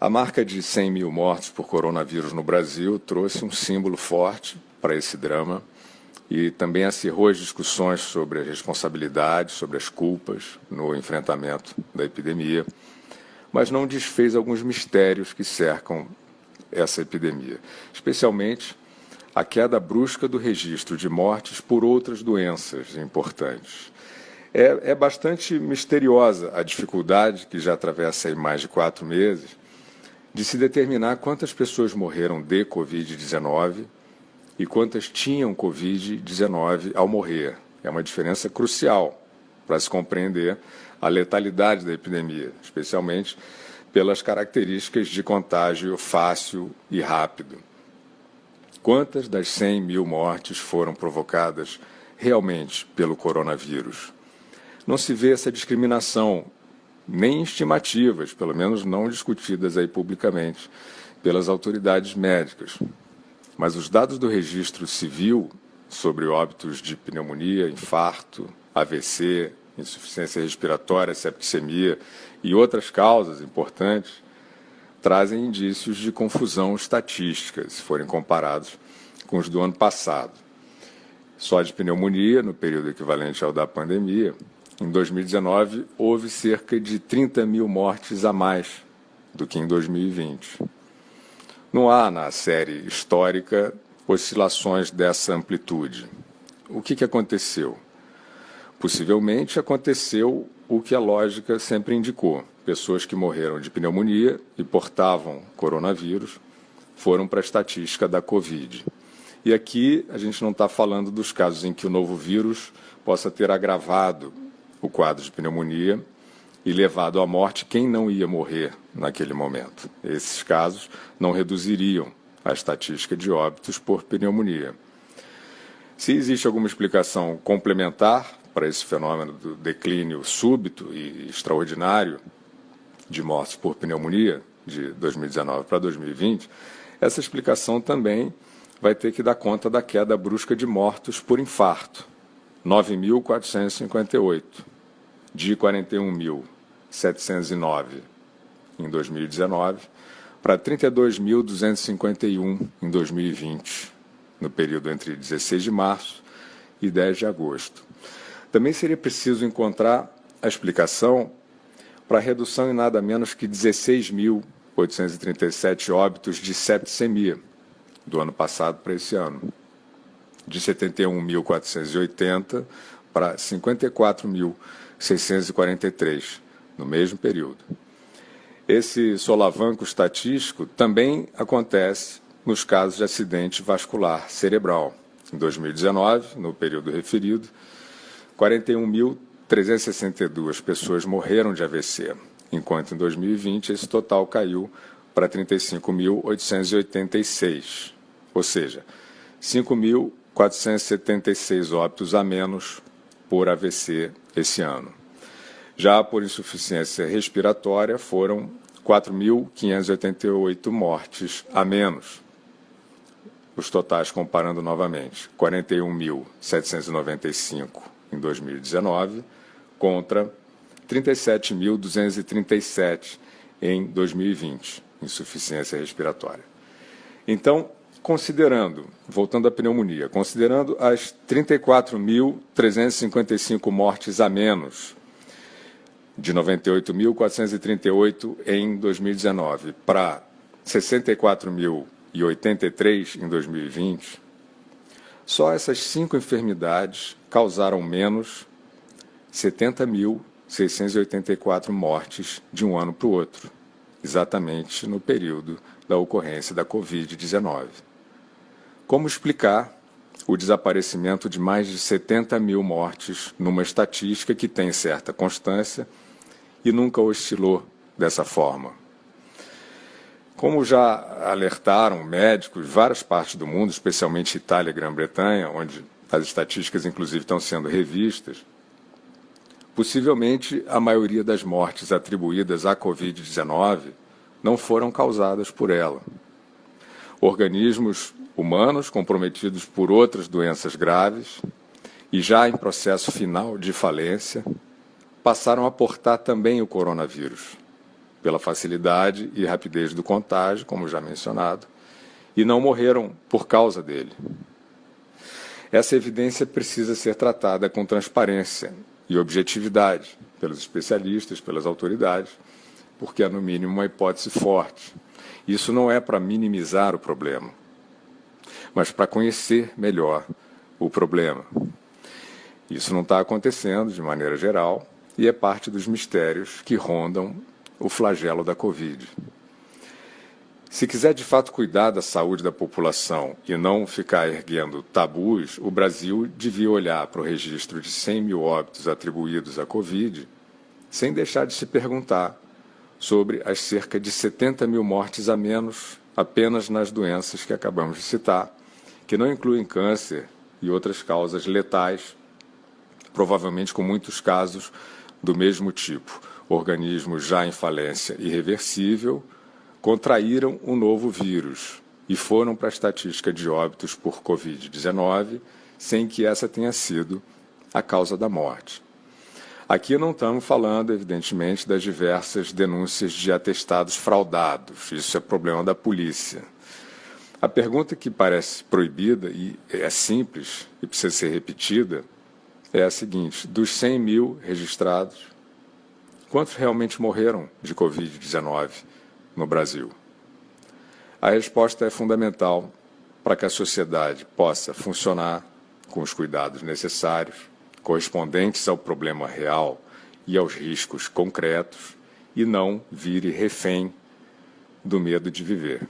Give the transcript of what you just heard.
A marca de 100 mil mortos por coronavírus no Brasil trouxe um símbolo forte para esse drama e também acirrou as discussões sobre as responsabilidades, sobre as culpas no enfrentamento da epidemia, mas não desfez alguns mistérios que cercam essa epidemia, especialmente a queda brusca do registro de mortes por outras doenças importantes. É bastante misteriosa a dificuldade, que já atravessa aí mais de 4 meses, de se determinar quantas pessoas morreram de Covid-19 e quantas tinham Covid-19 ao morrer. É uma diferença crucial para se compreender a letalidade da epidemia, especialmente pelas características de contágio fácil e rápido. Quantas das 100 mil mortes foram provocadas realmente pelo coronavírus? Não se vê essa discriminação, nem estimativas, pelo menos não discutidas aí publicamente, pelas autoridades médicas. Mas os dados do registro civil sobre óbitos de pneumonia, infarto, AVC, insuficiência respiratória, septicemia e outras causas importantes trazem indícios de confusão estatística, se forem comparados com os do ano passado. Só de pneumonia, no período equivalente ao da pandemia, em 2019 houve cerca de 30 mil mortes a mais do que em 2020. Não há na série histórica oscilações dessa amplitude. O que aconteceu? Possivelmente aconteceu o que a lógica sempre indicou. Pessoas que morreram de pneumonia e portavam coronavírus foram para a estatística da Covid. E aqui a gente não está falando dos casos em que o novo vírus possa ter agravado o quadro de pneumonia e levado à morte quem não ia morrer naquele momento. Esses casos não reduziriam a estatística de óbitos por pneumonia. Se existe alguma explicação complementar para esse fenômeno do declínio súbito e extraordinário de mortes por pneumonia de 2019 para 2020, essa explicação também vai ter que dar conta da queda brusca de mortos por infarto, 9.458, de 41.709 em 2019 para 32.251 em 2020, no período entre 16 de março e 10 de agosto. Também seria preciso encontrar a explicação para a redução em nada menos que 16.837 óbitos de septicemia do ano passado para esse ano, de 71.480 para 54.643 no mesmo período. Esse solavanco estatístico também acontece nos casos de acidente vascular cerebral. Em 2019, no período referido, 41.362 pessoas morreram de AVC, enquanto em 2020 esse total caiu para 35.886, ou seja, 5.476 óbitos a menos por AVC esse ano. Já por insuficiência respiratória, foram 4.588 mortes a menos. Os totais, comparando novamente, 41.795 em 2019 contra 37.237 em 2020, insuficiência respiratória. Então, voltando à pneumonia, considerando as 34.355 mortes a menos, de 98.438 em 2019 para 64.083 em 2020, só essas 5 enfermidades causaram menos 70.684 mortes de um ano para o outro, exatamente no período da ocorrência da Covid-19. Como explicar o desaparecimento de mais de 70 mil mortes numa estatística que tem certa constância e nunca oscilou dessa forma? Como já alertaram médicos de várias partes do mundo, especialmente Itália e Grã-Bretanha, onde as estatísticas inclusive estão sendo revistas, possivelmente a maioria das mortes atribuídas à Covid-19 não foram causadas por ela. Organismos humanos comprometidos por outras doenças graves e já em processo final de falência passaram a portar também o coronavírus. pela facilidade e rapidez do contágio, como já mencionado, e não morreram por causa dele. Essa evidência precisa ser tratada com transparência e objetividade pelos especialistas, pelas autoridades, porque é, no mínimo, uma hipótese forte. Isso não é para minimizar o problema, mas para conhecer melhor o problema. Isso não está acontecendo de maneira geral e é parte dos mistérios que rondam o flagelo da Covid. Se quiser de fato cuidar da saúde da população e não ficar erguendo tabus, o Brasil devia olhar para o registro de 100 mil óbitos atribuídos à Covid, sem deixar de se perguntar sobre as cerca de 70 mil mortes a menos apenas nas doenças que acabamos de citar, que não incluem câncer e outras causas letais, provavelmente com muitos casos do mesmo tipo. Organismos já em falência irreversível contraíram um novo vírus e foram para a estatística de óbitos por Covid-19, sem que essa tenha sido a causa da morte. Aqui não estamos falando, evidentemente, das diversas denúncias de atestados fraudados. Isso é problema da polícia. A pergunta que parece proibida e é simples e precisa ser repetida é a seguinte: dos 100 mil registrados, quantos realmente morreram de Covid-19 no Brasil? A resposta é fundamental para que a sociedade possa funcionar com os cuidados necessários, correspondentes ao problema real e aos riscos concretos, e não vire refém do medo de viver.